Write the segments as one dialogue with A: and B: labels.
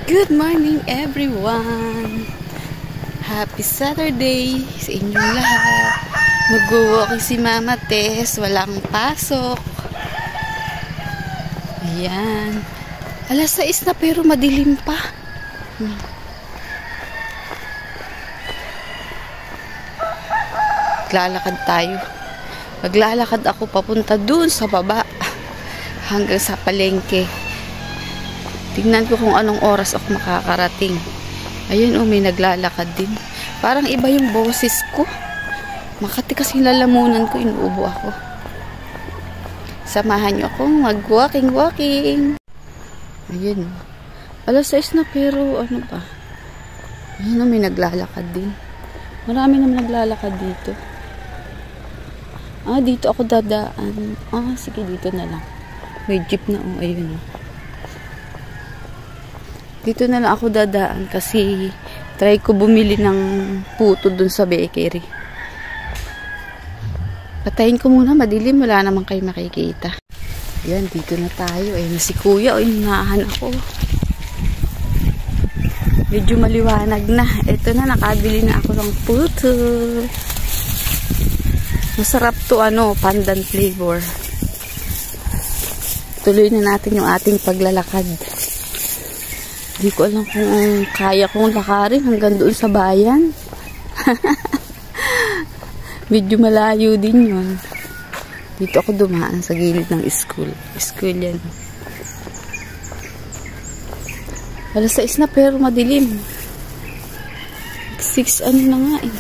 A: Good morning everyone! Happy Saturday sa inyong lahat. Mag-walking si Mama Tess, walang pasok. Ayan. Alas 6 na pero madilim pa. Maglalakad tayo. Maglalakad ako papunta dun sa baba hanggang sa palengke. Tingnan ko kung anong oras ako makakarating. Ayun, may naglalakad din. Parang iba yung boses ko. Makati kasing lalamunan ko, inuubo ako. Samahan niyo akong mag-walking. Ayun. Alas 6 na pero ano pa. Ayun, may naglalakad din. Marami naman naglalakad dito. Dito ako dadaan. Sige, dito na lang. May jeep na, ayun. Dito na lang ako dadaan kasi try ko bumili ng puto dun sa bakery. Patayin ko muna, madilim, wala naman kayo makikita. Yan, dito na tayo. Ayun na si Kuya, inahan ako. Medyo maliwanag na. Ito na, nakabili na ako ng puto. Masarap to, pandan flavor. Tuloy na natin yung ating paglalakad. Hindi ko alam kung kaya kong lakarin hanggang doon sa bayan. Medyo malayo din yun. Dito ako dumaan sa gilid ng school. School yan. Alas 6 na pero madilim. 6 na nga eh.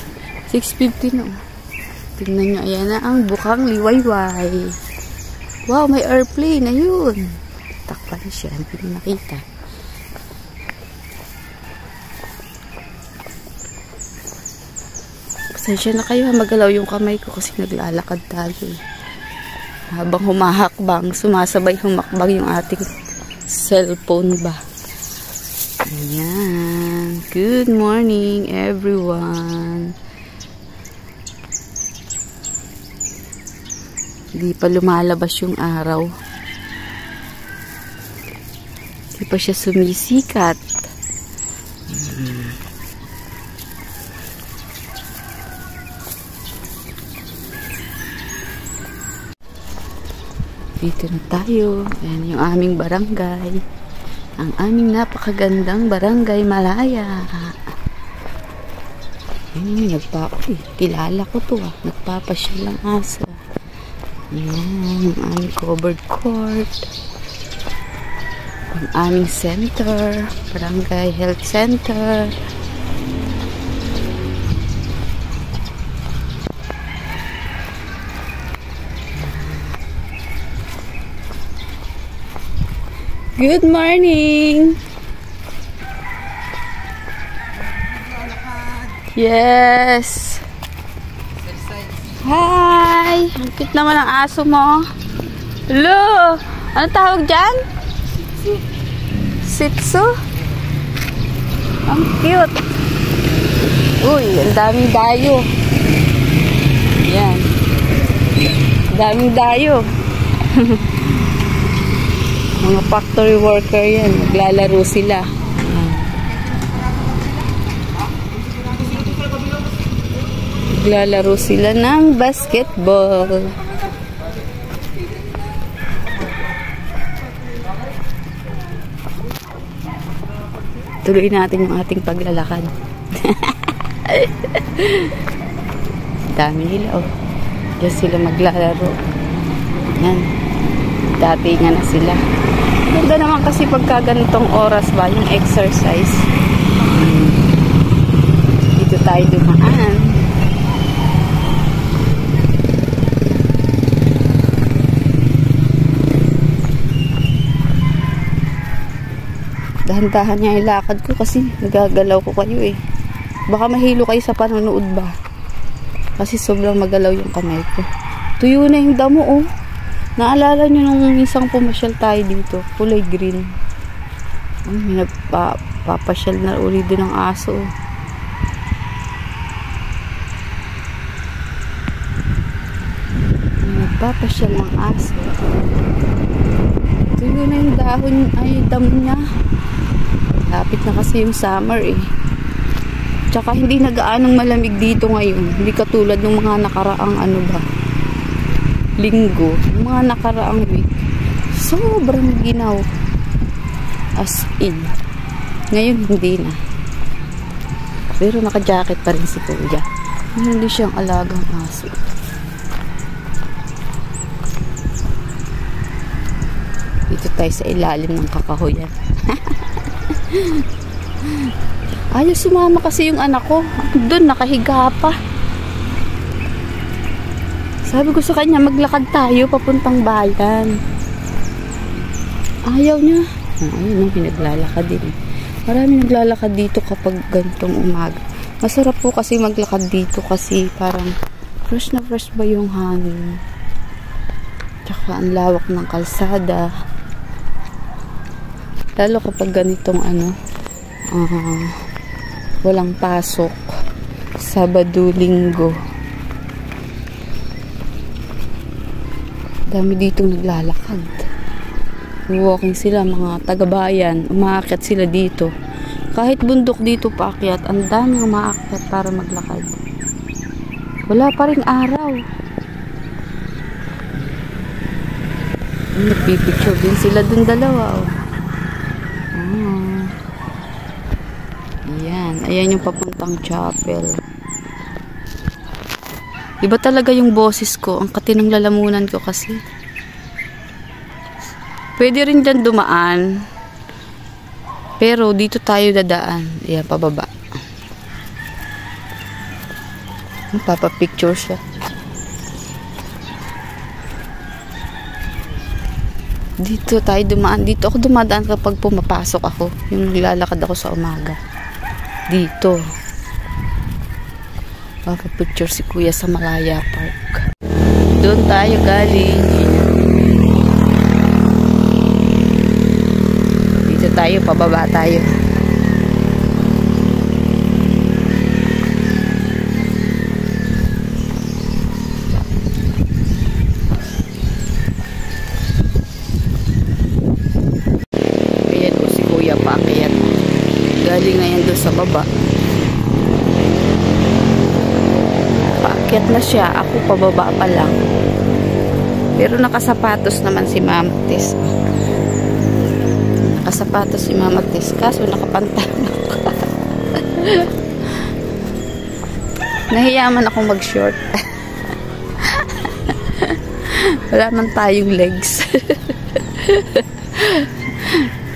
A: 6:50 na. Tingnan nyo, ayan na ang bukang liwayway. Wow, may airplane. Ayun. Takpan siya. Hindi nakita. Pasensya na kayo, magalaw yung kamay ko kasi naglalakad tayo. Habang humahakbang, sumasabay humakbang yung ating cellphone ba. Ayan. Good morning everyone. Hindi pa lumalabas yung araw. Hindi pa siya sumisikat. Dito na tayo. Ayan yung aming barangay. Ang aming napakagandang barangay Malaya. Ayan, kilala ko to nagpapasyal lang aso. Ayan, yung aming covered court. Ang aming center. Barangay Health Center. Good morning! Yes! Hi! Ang cute naman ang aso mo. Hello! Ano tawag dyan? Shih Tzu? Ang cute! Uy, ang daming dayo. Yan. Daming dayo. Mga factory worker yan. Naglalaro sila. Naglalaro sila ng basketball. Tuloy natin yung ating paglalakad. Dami nila. Diyan sila maglalaro. Yan. Dati nga na sila. Ganda naman kasi pagka ganitong oras ba yung exercise. Dito tayo dumaan. Dahan-dahan niya yung lakad ko kasi nagagalaw ko kayo eh. Baka mahilo kayo sa panonood ba? Kasi sobrang magalaw yung kamay ko. Tuyo na yung damo Naalala nyo nung isang pumasyal tayo dito, kulay green. May nagpapasyal na uli din ng aso. May nagpapasyal ng aso. Tuyo na yung dahon, ay damo niya. Malapit na kasi yung summer eh. Tsaka hindi nagaanong malamig dito ngayon. Hindi katulad ng mga nakaraang ano ba, linggo, mga nakaraang week. Sobrang ginaw. As in. Ngayon hindi na. Pero naka-jacket pa rin si kuya. Hindi siyang alagang aso. Dito tayo sa ilalim ng kakahuyan. Ayaw sumama kasi yung anak ko. Doon nakahiga pa. Sabi ko sa kanya, maglakad tayo papuntang bayan. Ayaw niya. Ayun, pinaglalakad din. Marami naglalakad dito kapag ganitong umaga. Masarap po kasi maglakad dito kasi parang fresh na fresh ba yung hangin. Tsaka ang lawak ng kalsada. Lalo kapag ganitong ano, walang pasok. Sabado, Linggo. Dami ditong naglalakad. Walking sila, mga taga-bayan. Umaakyat sila dito. Kahit bundok dito paakyat, ang daming umaakyat para maglakad. Wala pa ring araw. Nagpipicture din sila dun dalawa. Oh. Ayan yung papuntang chapel. Iba talaga yung boses ko. Ang katinang lalamunan ko kasi. Pwede rin dyan dumaan. Pero dito tayo dadaan. Ayan, pababa. Papapicture siya. Dito tayo dumaan. Dito ako dumadaan kapag pumapasok ako. Yung naglalakad ako sa umaga. Dito. Papapicture si kuya sa Malaya Park. Doon tayo galing. Dito tayo, pababa tayo. Ayan po si kuya paakyat. Galing na yan doon sa baba. Paakyat na siya. Ako pababa pa lang. Pero nakasapatos naman si Mama Tess. Nakasapatos si Mama Tess. Kaso nakapantalon ako. Nahiyaman akong mag-short. Wala man tayong legs.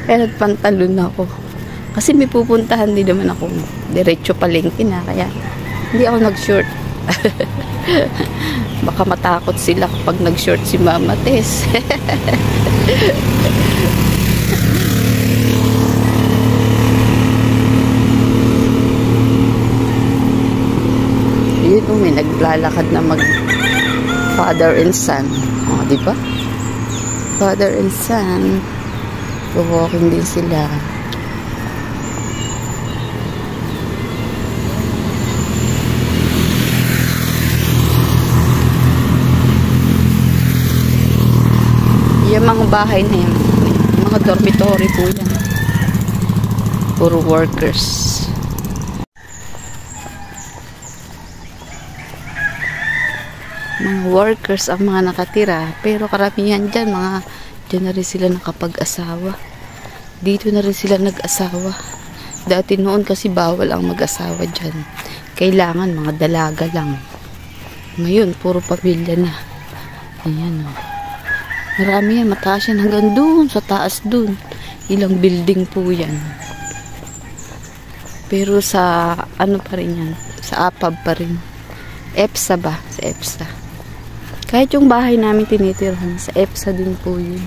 A: Kaya nagpantalon ako. Kasi may pupuntahan din naman ako. Diretso palengke na. Kaya hindi ako nag-short. Baka matakot sila kapag nag-short si Mama Tess. Yun po, may naglalakad na mag father and son. O, diba? Father and son. Walking din sila. Yung mga bahay na yan, mga dormitory po yan. Puro workers. Mga workers ang mga nakatira. Pero karamihan dyan, dyan na rin sila nakapag-asawa. Dito na rin sila nag-asawa. Dati noon kasi bawal ang mag-asawa dyan. Kailangan mga dalaga lang. Ngayon, puro pamilya na. Ayan o. Marami yan, mataas yan hanggang doon, sa taas doon. Ilang building po yan. Pero sa, ano pa rin yan, sa APAB pa rin. EPSA ba? Sa EPSA. Kahit yung bahay namin tinitirhan, sa EPSA din po yun.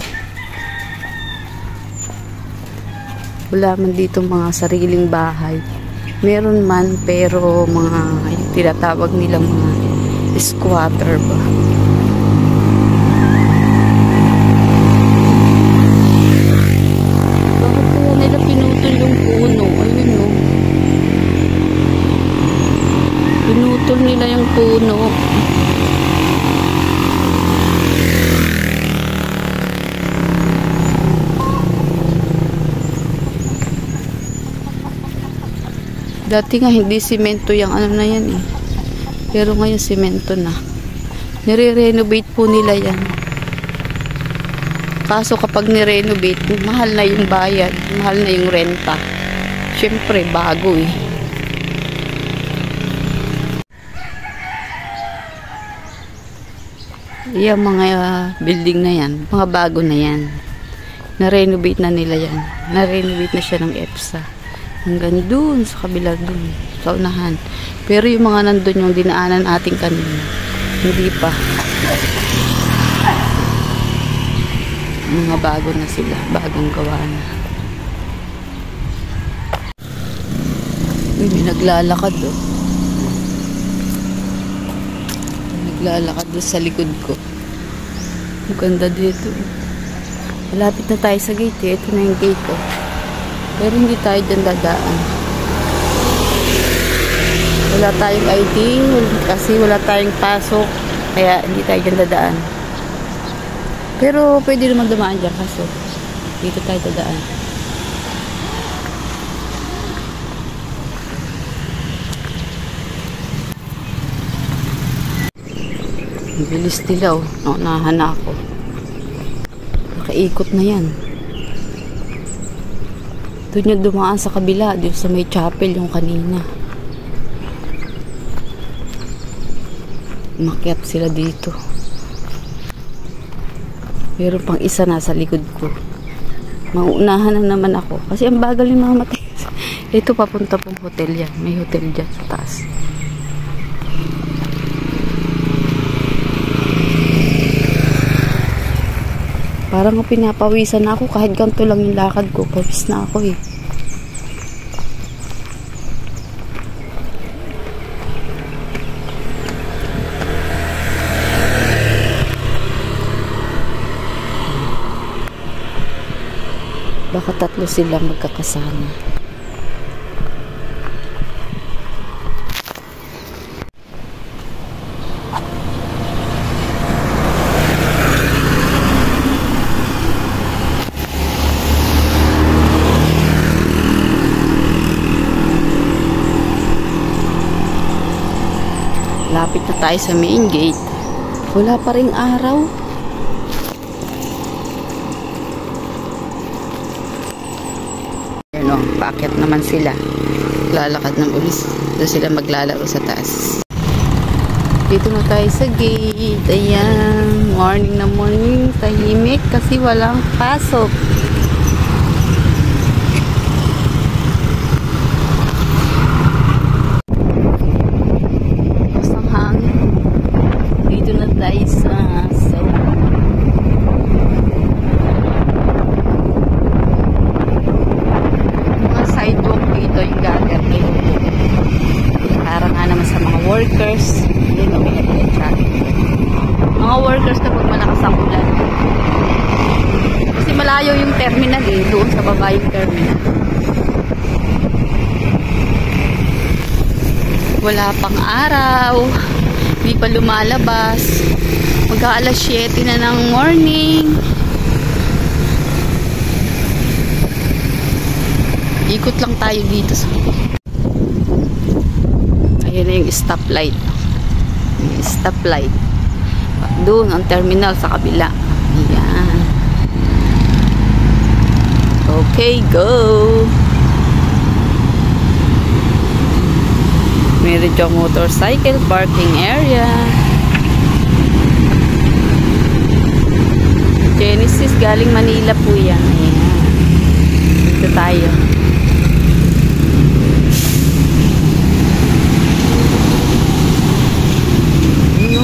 A: Wala man dito mga sariling bahay. Meron man, pero mga, yung tinatawag nilang mga squatter ba. Pinutol nila yung puno. Dati nga hindi simento yung ano na yan eh. Pero ngayon simento na. Nire-renovate po nila yan. Kaso kapag ni-renovate, mahal na yung bayad, mahal na yung renta. Siyempre, bago eh. Yung mga building na yan, mga bago na yan. Na-renovate na nila yan. Na-renovate na siya ng EPSA. Hanggang dun, sa kabila dun, sa unahan. Pero yung mga nandun yung dinaanan ating kanina, hindi pa. Mga bago na sila, bagong gawa na. Uy, may naglalakad oh. Naglalakad doon sa likod ko. Maganda dito. Malapit na tayo sa gate eh. Ito na yung gate oh. Pero hindi tayo dyan dadaan. Wala tayong ID kasi wala tayong pasok. Kaya hindi tayo dyan dadaan. Pero pwede naman dumaan dyan kaso dito tayo dadaan. Ang bilis nila oh. Naunahan na ako. Nakaikot na yan. Doon yung dumaan sa kabila. Doon sa may chapel yung kanina. Umakyat sila dito. Pero pang isa nasa likod ko. Mauunahan na naman ako. Kasi ang bagal ng mga mati. Ito papunta pong hotel yan. May hotel dyan sa taas. Parang pinapawisan na ako kahit ganito lang yung lakad ko. Pawis na ako eh. Baka tatlo sila magkakasama. Lapit na tayo sa main gate. Wala pa ring araw. Ayan o, paakyat naman sila. Lalakad ng ulis. Doon sila maglalaro sa taas. Dito na tayo sa gate. Ayan. Morning na morning. Tahimik kasi walang pasok. Workers, yun o, mga workers kapag malakas ang ulan. Kasi malayo yung terminal eh, doon sa baba yung terminal. Wala pang araw, hindi pa lumalabas. Mag-aalas 7 na ng morning. Ikot lang tayo dito sa yun na yung stoplight. Yung stoplight. Doon ang terminal sa kabila. Ayan. Okay, go! Meron diyang motorcycle parking area. Genesis galing Manila po yan. Ayan. Dito tayo.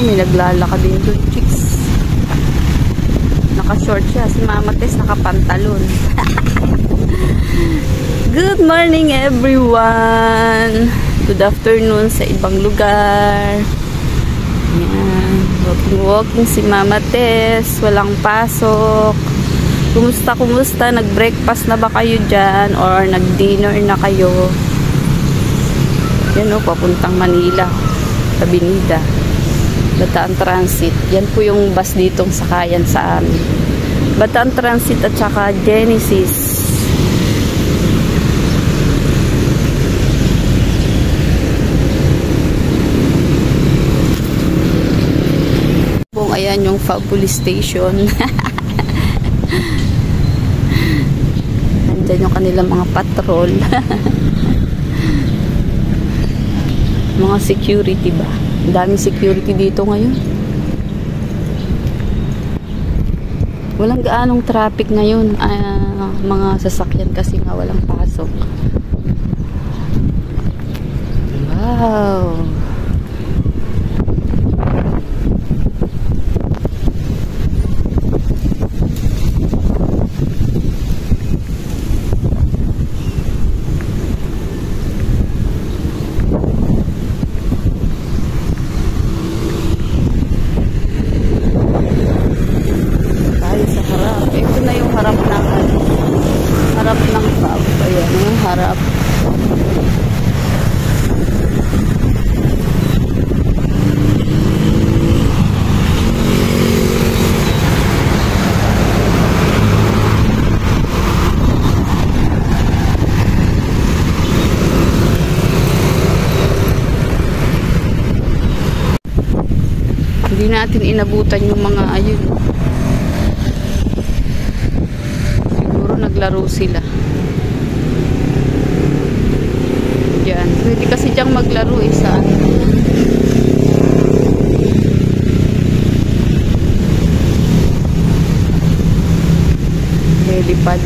A: May naglalakad din doon, chicks. Naka-short siya. Si Mama Tess nakapantalon. Good morning, everyone. Good afternoon sa ibang lugar. Ayan. Walking si Mama Tess. Walang pasok. Kumusta? Nag-breakfast na ba kayo dyan? Or nag-dinner na kayo? Yan o, papuntang Manila. Sa Binida. Bataan Transit. Yan po yung bus ditong sakayan sa amin. Bataan Transit at saka Genesis. FAB Police Station. Nandyan yung kanilang mga patrol. Mga security ba? Ang daming security dito ngayon. Walang gaanong traffic ngayon. Mga sasakyan kasi nga walang pasok. Wow! Harap ng FAB. Ayan, yung harap. Hindi natin inabutan yung mga ayun. Naglaro sila. Diyan. Pwede kasi diyang maglaro isa. Helipad.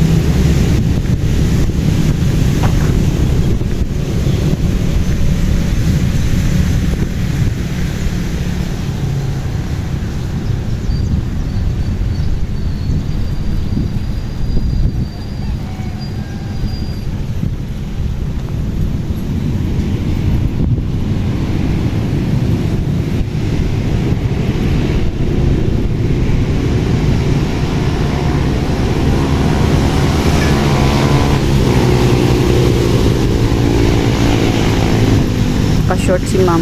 A: Pa-short si ma'am.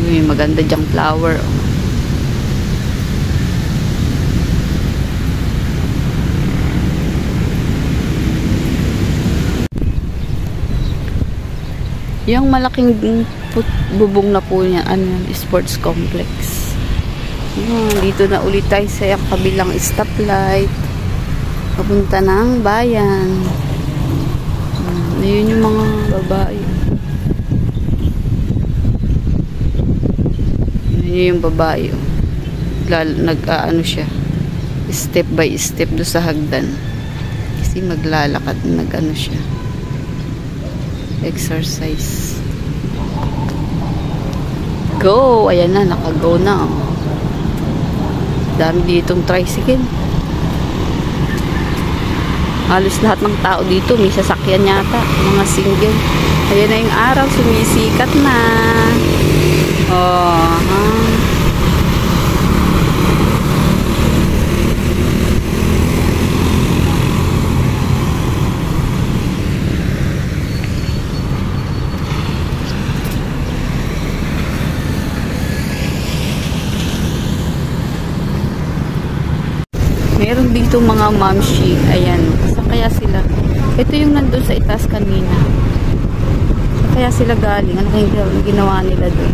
A: May maganda dyang flower. Yung malaking bubong na po niya, sports complex. Dito na ulit tayo sa kabilang stoplight. Papunta ng bayan. Ayun yung mga babae. Ayun yung babae. Nag-ano siya. Step by step do sa hagdan. Kasi maglalakad. Nag-ano siya. Exercise. Go! Ayan na. Naka-go na. Dami ditong tricycle. Halos lahat ng tao dito may sasakyan yata, mga single. Ayan na yung araw, sumisikat na. Oh, ha. Meron dito mga mamshi. Ayan. Saan kaya sila? Ito yung nandun sa itaas kanina. Saan kaya sila galing? Ano kaya ginawa nila doon?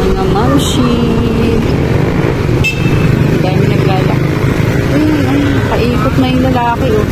A: Mga mamshi. Dahil naglalak. Ayun, paikot na yung lalaki, oh.